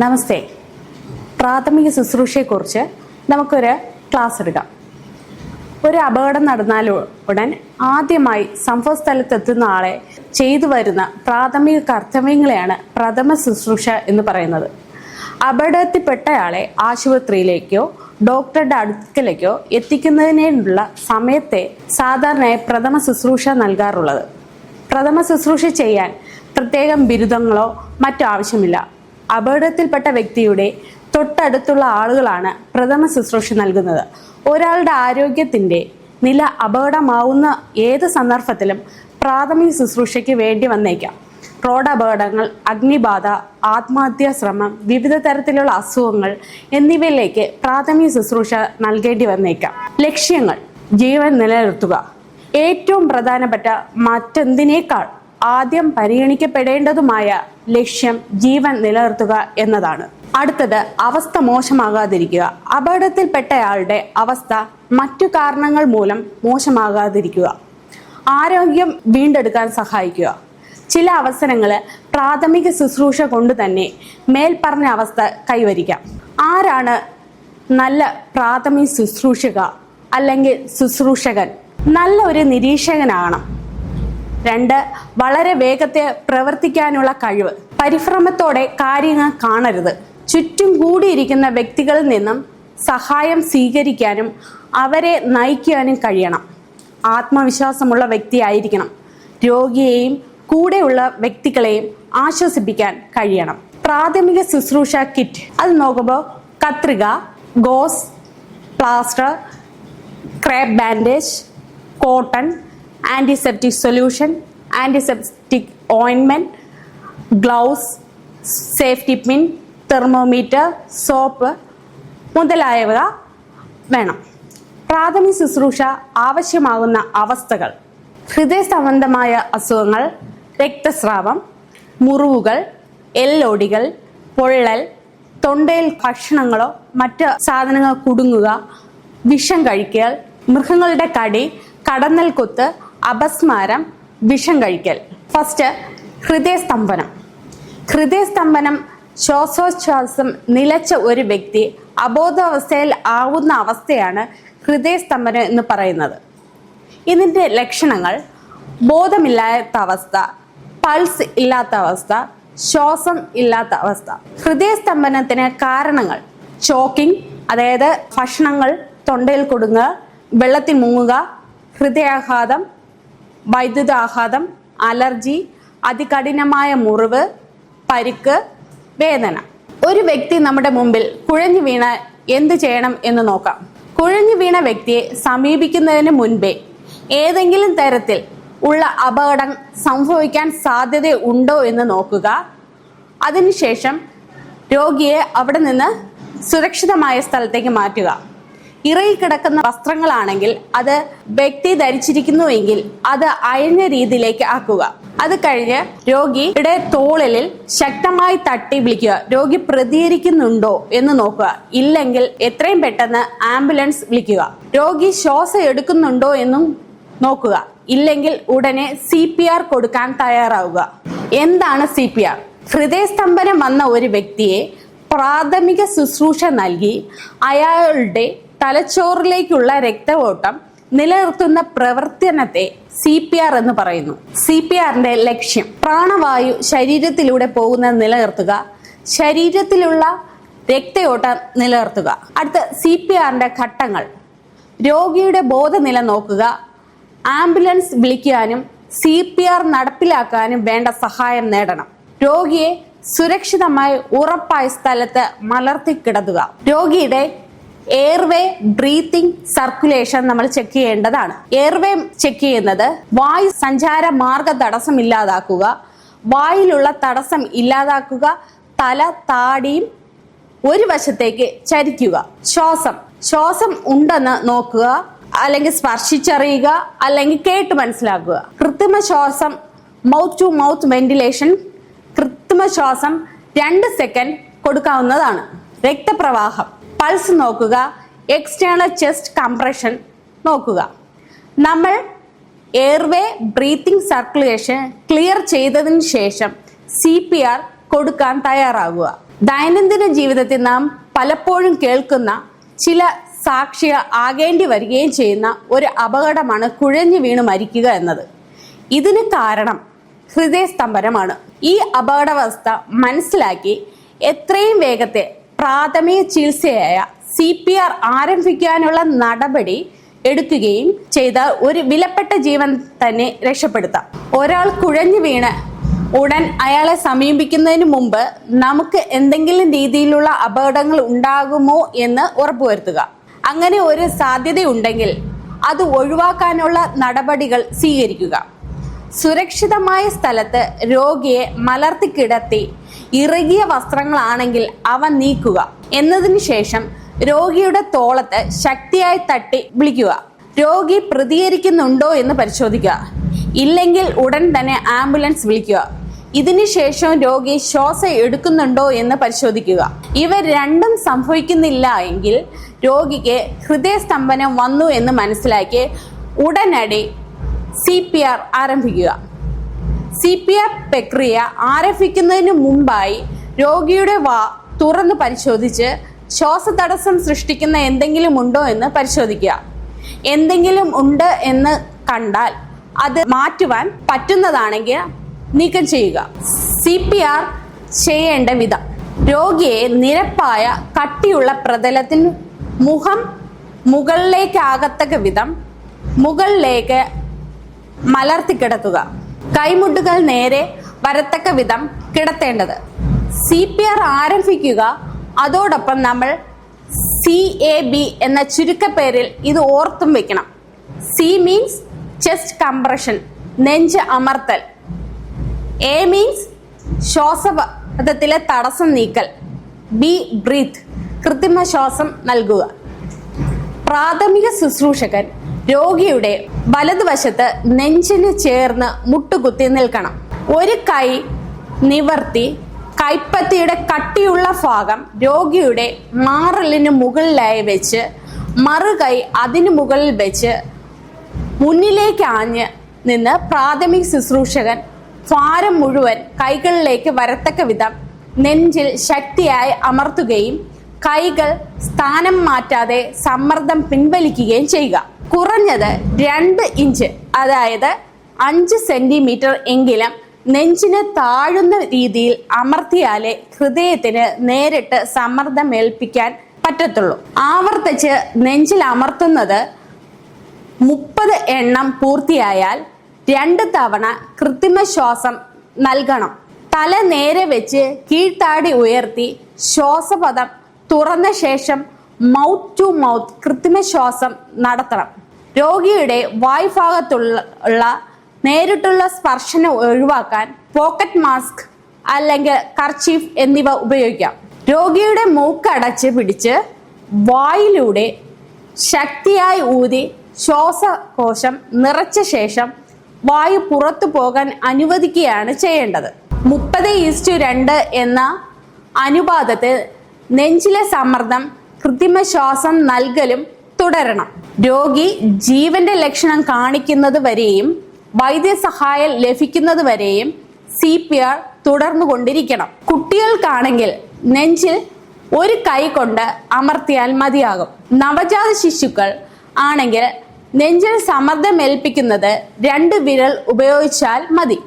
നമസ്തേ. പ്രാഥമിക ശുശ്രൂഷയെക്കുറിച്ച് നമുക്കൊരു ക്ലാസ് എടുക്കാം. ഒരു അപകടം നടന്നാൽ ഉടൻ ആദ്യമായി സംഭവസ്ഥലത്തെത്തുന്ന ആളെ ചെയ്തു വരുന്ന പ്രാഥമിക കർത്തവ്യങ്ങളെയാണ് പ്രഥമ ശുശ്രൂഷ എന്ന് പറയുന്നത്. അപകടത്തിൽപ്പെട്ടയാളെ ആശുപത്രിയിലേക്കോ ഡോക്ടറുടെ അടുക്കലേക്കോ എത്തിക്കുന്നതിനുള്ള സമയത്തെ സാധാരണയായി പ്രഥമ ശുശ്രൂഷ നൽകാറുള്ളത്. പ്രഥമ ശുശ്രൂഷ ചെയ്യാൻ പ്രത്യേകം ബിരുദങ്ങളോ മറ്റോ ആവശ്യമില്ല. അപകടത്തിൽപ്പെട്ട വ്യക്തിയുടെ തൊട്ടടുത്തുള്ള ആളുകളാണ് പ്രഥമ ശുശ്രൂഷ നൽകുന്നത്. ഒരാളുടെ ആരോഗ്യത്തിൻ്റെ നില അപകടമാവുന്ന ഏത് സന്ദർഭത്തിലും പ്രാഥമിക ശുശ്രൂഷയ്ക്ക് വേണ്ടി വന്നേക്കാം. റോഡ് അപകടങ്ങൾ, അഗ്നിബാധ, ആത്മഹത്യാ ശ്രമം, വിവിധ തരത്തിലുള്ള അസുഖങ്ങൾ എന്നിവയിലേക്ക് പ്രാഥമിക ശുശ്രൂഷ നൽകേണ്ടി വന്നേക്കാം. ലക്ഷ്യങ്ങൾ: ജീവൻ നിലനിർത്തുക. ഏറ്റവും പ്രധാനപ്പെട്ട മറ്റെന്തിനേക്കാൾ ആദ്യം പരിഗണിക്കപ്പെടേണ്ടതുമായ ലക്ഷ്യം ജീവൻ നിലനിർത്തുക എന്നതാണ്. അടുത്തത് അവസ്ഥ മോശമാകാതിരിക്കുക. അപകടത്തിൽപ്പെട്ടയാളുടെ അവസ്ഥ മറ്റു കാരണങ്ങൾ മൂലം മോശമാകാതിരിക്കുക. ആരോഗ്യം വീണ്ടെടുക്കാൻ സഹായിക്കുക. ചില അവസരങ്ങളിൽ പ്രാഥമിക ശുശ്രൂഷ കൊണ്ട് തന്നെ മേൽപ്പറഞ്ഞ അവസ്ഥ കൈവരിക്കാം. ആരാണ് നല്ല പ്രാഥമിക ശുശ്രൂഷക അല്ലെങ്കിൽ ശുശ്രൂഷകൻ? നല്ല ഒരു നിരീക്ഷകനാകണം. 2, വളരെ വേഗത്തെ പ്രവർത്തിക്കാനുള്ള കഴിവ്. പരിഭ്രമത്തോടെ കാര്യങ്ങൾ കാണരുത്. ചുറ്റും കൂടിയിരിക്കുന്ന വ്യക്തികളിൽ നിന്നും സഹായം സ്വീകരിക്കാനും അവരെ നയിക്കാനും കഴിയണം. ആത്മവിശ്വാസമുള്ള വ്യക്തിയായിരിക്കണം. രോഗിയെയും കൂടെയുള്ള വ്യക്തികളെയും ആശ്വസിപ്പിക്കാൻ കഴിയണം. പ്രാഥമിക ശുശ്രൂഷ കിറ്റ് അത് നോക്കുമ്പോൾ കത്രിക, goes, plaster, crab bandage, cotton, antiseptic solution, antiseptic ointment, gloves, safety pin, thermometer, soap മുതലായവ വേണം. പ്രാഥമിക ശുശ്രൂഷ ആവശ്യമാകുന്ന അവസ്ഥകൾ: ഹൃദയ സംബന്ധമായ അസുഖങ്ങൾ, രക്തസ്രാവം, മുറിവുകൾ, എല്ലൊടികൾ, പൊള്ളൽ, തൊണ്ടയിൽ ഭക്ഷണങ്ങളോ മറ്റ് സാധനങ്ങൾ കുടുങ്ങുക, വിഷം കഴിക്കൽ, മൃഗങ്ങളുടെ കടി, കടന്നൽ കുത്ത്, അപസ്മാരം, വിഷം കഴിക്കൽ. ഫസ്റ്റ്, ഹൃദയസ്തംഭനം. ഹൃദയസ്തംഭനം ശ്വാസോച്ഛ്വാസം നിലച്ച ഒരു വ്യക്തി അബോധാവസ്ഥയിൽ ആവുന്ന അവസ്ഥയാണ് ഹൃദയസ്തംഭനം എന്ന് പറയുന്നത്. ഇതിൻ്റെ ലക്ഷണങ്ങൾ: ബോധമില്ലാത്ത അവസ്ഥ, പൾസ് ഇല്ലാത്ത അവസ്ഥ, ശ്വാസം ഇല്ലാത്ത അവസ്ഥ. ഹൃദയസ്തംഭനത്തിന് കാരണങ്ങൾ: ചോക്കിംഗ്, അതായത് ഭക്ഷണങ്ങൾ തൊണ്ടയിൽ കുടുങ്ങുക, വെള്ളത്തിൽ മുങ്ങുക, ഹൃദയാഘാതം, വൈദ്യുതാഘാതം, അലർജി, അതികഠിനമായ മുറിവ്, പരിക്ക്, വേദന. ഒരു വ്യക്തി നമ്മുടെ മുമ്പിൽ കുഴഞ്ഞു വീണാൽ എന്ത് ചെയ്യണം എന്ന് നോക്കാം. കുഴഞ്ഞു വീണ വ്യക്തിയെ സമീപിക്കുന്നതിന് മുൻപേ ഏതെങ്കിലും തരത്തിൽ ഉള്ള അപകടം സംഭവിക്കാൻ സാധ്യതയുണ്ടോ എന്ന് നോക്കുക. അതിനുശേഷം രോഗിയെ അവിടെ നിന്ന് സുരക്ഷിതമായ സ്ഥലത്തേക്ക് മാറ്റുക. ഇറയിൽ കിടക്കുന്ന വസ്ത്രങ്ങളാണെങ്കിൽ അത് വ്യക്തി ധരിച്ചിരിക്കുന്നുവെങ്കിൽ അത് അയഞ്ഞ രീതിയിലേക്ക് ആക്കുക. അത് കഴിഞ്ഞ് രോഗിയുടെ തോളിൽ ശക്തമായി തട്ടി വിളിക്കുക. രോഗി പ്രതികരിക്കുന്നുണ്ടോ എന്ന് നോക്കുക. ഇല്ലെങ്കിൽ എത്രയും പെട്ടെന്ന് ആംബുലൻസ് വിളിക്കുക. രോഗി ശ്വാസം എടുക്കുന്നുണ്ടോ എന്നും നോക്കുക. ഇല്ലെങ്കിൽ ഉടനെ CPR കൊടുക്കാൻ തയ്യാറാവുക. എന്താണ് CPR? ഹൃദയസ്തംഭനം വന്ന ഒരു വ്യക്തിയെ പ്രാഥമിക ശുശ്രൂഷ നൽകി അയാളുടെ തലച്ചോറിലേക്കുള്ള രക്തഓട്ടം നിലനിർത്തുന്ന പ്രവർത്തനത്തെ CPR എന്ന് പറയുന്നു. CPRന്റെ ലക്ഷ്യം: പ്രാണവായു ശരീരത്തിലൂടെ പോകുന്ന നിലനിർത്തുക, ശരീരത്തിലുള്ള രക്തയോട്ടം നിലനിർത്തുക. അടുത്ത CPRന്റെ ഘട്ടങ്ങൾ: രോഗിയുടെ ബോധനില നോക്കുക, ആംബുലൻസ് വിളിക്കാനും CPR നടപ്പിലാക്കാനും വേണ്ട സഹായം നേടണം. രോഗിയെ സുരക്ഷിതമായി ഉറപ്പായ സ്ഥലത്ത് മലർത്തി കിടത്തുക. രോഗിയുടെ എയർവേ, ബ്രീത്തിങ്, സർക്കുലേഷൻ നമ്മൾ ചെക്ക് ചെയ്യേണ്ടതാണ്. എയർവേ ചെക്ക് ചെയ്യുന്നത് വായു സഞ്ചാര മാർഗ തടസ്സം ഇല്ലാതാക്കുക, വായിലുള്ള തടസ്സം ഇല്ലാതാക്കുക, തല താടിയും ഒരു വശത്തേക്ക് ചരിക്കുക. ശ്വാസം ഉണ്ടെന്ന് നോക്കുക, അല്ലെങ്കിൽ സ്പർശിച്ചറിയുക, അല്ലെങ്കിൽ കേട്ട് മനസ്സിലാക്കുക. കൃത്രിമ ശ്വാസം, മൗത്ത് ടു മൗത്ത് വെന്റിലേഷൻ, കൃത്രിമ ശ്വാസം 2 സെക്കൻഡ് കൊടുക്കാവുന്നതാണ്. രക്തപ്രവാഹം, പൾസ് നോക്കുക, എക്സ്റ്റേണൽ ചെസ്റ്റ് കംപ്രഷൻ നോക്കുക. നമ്മൾ എയർവേ, ബ്രീത്തിങ്, സർക്കുലേഷൻ ക്ലിയർ ചെയ്തതിന് ശേഷം CPR കൊടുക്കാൻ തയ്യാറാകുക. ദൈനംദിന ജീവിതത്തിൽ നാം പലപ്പോഴും കേൾക്കുന്ന ചില സാക്ഷികൾ ആകേണ്ടി വരികയും ചെയ്യുന്ന ഒരു അപകടമാണ് കുഴഞ്ഞു വീണ് മരിക്കുക എന്നത്. ഇതിന് കാരണം ഹൃദയസ്തംഭനമാണ്. ഈ അപകടാവസ്ഥ മനസ്സിലാക്കി എത്രയും വേഗത്തെ പ്രാഥമിക ചികിത്സയായ CPR ആരംഭിക്കാനുള്ള നടപടി എടുക്കുകയും ചെയ്ത ഒരു വിലപ്പെട്ട ജീവൻ തന്നെ രക്ഷപ്പെടുത്താം. ഒരാൾ കുഴഞ്ഞു വീണ് ഉടൻ അയാളെ സമീപിക്കുന്നതിന് മുമ്പ് നമുക്ക് എന്തെങ്കിലും രീതിയിലുള്ള അപകടങ്ങൾ ഉണ്ടാകുമോ എന്ന് ഉറപ്പുവരുത്തുക. അങ്ങനെ ഒരു സാധ്യതയുണ്ടെങ്കിൽ അത് ഒഴിവാക്കാനുള്ള നടപടികൾ സ്വീകരിക്കുക. സുരക്ഷിതമായ സ്ഥലത്ത് രോഗിയെ മലർത്തി കിടത്തി ഇറുകിയ വസ്ത്രങ്ങളാണെങ്കിൽ അവ നീക്കുക. എന്നതിന് ശേഷം രോഗിയുടെ തോളത്ത് ശക്തിയായി തട്ടി വിളിക്കുക. രോഗി പ്രതികരിക്കുന്നുണ്ടോ എന്ന് പരിശോധിക്കുക. ഇല്ലെങ്കിൽ ഉടൻ തന്നെ ആംബുലൻസ് വിളിക്കുക. ഇതിനുശേഷം രോഗി ശ്വാസം എടുക്കുന്നുണ്ടോ എന്ന് പരിശോധിക്കുക. ഇവ രണ്ടും സംഭവിക്കുന്നില്ല എങ്കിൽ രോഗിക്ക് ഹൃദയസ്തംഭനം വന്നു എന്ന് മനസ്സിലാക്കി ഉടനടി CPR ആരംഭിക്കുക. CPR പ്രക്രിയ ആരംഭിക്കുന്നതിന് മുമ്പായി രോഗിയുടെ വാ തുറന്ന് പരിശോധിച്ച് ശ്വാസതടസ്സം സൃഷ്ടിക്കുന്ന എന്തെങ്കിലും ഉണ്ടോ എന്ന് പരിശോധിക്കുക. എന്തെങ്കിലും ഉണ്ട് എന്ന് കണ്ടാൽ അത് മാറ്റുവാൻ പറ്റുന്നതാണെങ്കിൽ നീക്കം ചെയ്യുക. CPR ചെയ്യേണ്ട വിധം: രോഗിയെ നിരപ്പായ കട്ടിയുള്ള പ്രതലത്തിന് മുഖം മുകളിലേക്കാകത്തക്ക വിധം മുകളിലേക്ക് മലർത്തി കിടത്തുക. കൈമുട്ടുകൾ നേരെ വരത്തക്ക വിധം കിടത്തേണ്ടത്. CPR ആരംഭിക്കുക. അതോടൊപ്പം നമ്മൾ CAB എന്ന ചുരുക്കപ്പേരിൽ ഇത് ഓർത്തും വെക്കണം. C മീൻസ് ചെസ്റ്റ് കംപ്രഷൻ, നെഞ്ച് അമർത്തൽ. A മീൻസ് ശ്വാസപഥത്തിലെ തടസ്സം നീക്കൽ. B ബ്രീത്ത്, കൃത്രിമ ശ്വാസം നൽകുക. പ്രാഥമിക ശുശ്രൂഷകൻ രോഗിയുടെ വലതുവശത്ത് നെഞ്ചിന് ചേർന്ന് മുട്ടുകുത്തി നിൽക്കണം. ഒരു കൈ നിവർത്തി കൈപ്പത്തിയുടെ കട്ടിയുള്ള ഭാഗം രോഗിയുടെ മാറലിന് മുകളിലായി വെച്ച് മറുകൈ അതിനു മുകളിൽ വെച്ച് മുന്നിലേക്ക് ആഞ്ഞ് നിന്ന് പ്രാഥമിക ശുശ്രൂഷകൻ ഭാരം മുഴുവൻ കൈകളിലേക്ക് വരത്തക്ക വിധം നെഞ്ചിൽ ശക്തിയായി അമർത്തുകയും കൈകൾ സ്ഥാനം മാറ്റാതെ സമ്മർദ്ദം പിൻവലിക്കുകയും ചെയ്യുക. കുറഞ്ഞത് 2 ഇഞ്ച് അതായത് 5 സെന്റിമീറ്റർ എങ്കിലും നെഞ്ചിന് താഴുന്ന രീതിയിൽ അമർത്തിയാലേ ഹൃദയത്തിന് നേരിട്ട് സമ്മർദ്ദം ഏൽപ്പിക്കാൻ പറ്റത്തുള്ളൂ. ആവർത്തിച്ച് നെഞ്ചിൽ അമർത്തുന്നത് 30 എണ്ണം പൂർത്തിയായാൽ 2 തവണ കൃത്രിമ ശ്വാസം നൽകണം. തല നേരെ വെച്ച് കീഴ്ത്താടി ഉയർത്തി ശ്വാസപഥം തുറന്ന ശേഷം മൗത്ത് ടു മൗത്ത് കൃത്രിമ ശ്വാസം നടത്തണം. രോഗിയുടെ വായ്ഭാഗത്തുള്ള നേരിട്ടുള്ള സ്പർശനം ഒഴിവാക്കാൻ പോക്കറ്റ് മാസ്ക് അല്ലെങ്കിൽ കർച്ചീഫ് എന്നിവ ഉപയോഗിക്കാം. രോഗിയുടെ മൂക്ക് അടച്ച് പിടിച്ച് വായിലൂടെ ശക്തിയായി ഊതി ശ്വാസകോശം നിറച്ച ശേഷം വായു പുറത്തു പോകാൻ അനുവദിക്കുകയാണ് ചെയ്യേണ്ടത്. 30:2 എന്ന അനുപാതത്തിൽ നെഞ്ചിലെ സമ്മർദ്ദം കൃത്രിമ ശ്വാസം നൽകലും തുടരണം. രോഗി ജീവന്റെ ലക്ഷണം കാണിക്കുന്നത് വരെയും വൈദ്യസഹായം ലഭിക്കുന്നത് വരെയും CPR തുടർന്നുകൊണ്ടിരിക്കണം. കുട്ടികൾക്കാണെങ്കിൽ നെഞ്ചിൽ ഒരു കൈ കൊണ്ട് അമർത്തിയാൽ മതിയാകും. നവജാത ശിശുക്കൾ ആണെങ്കിൽ നെഞ്ചിൽ സമ്മർദ്ദം ഏൽപ്പിക്കുന്നത് 2 വിരൽ ഉപയോഗിച്ചാൽ മതി.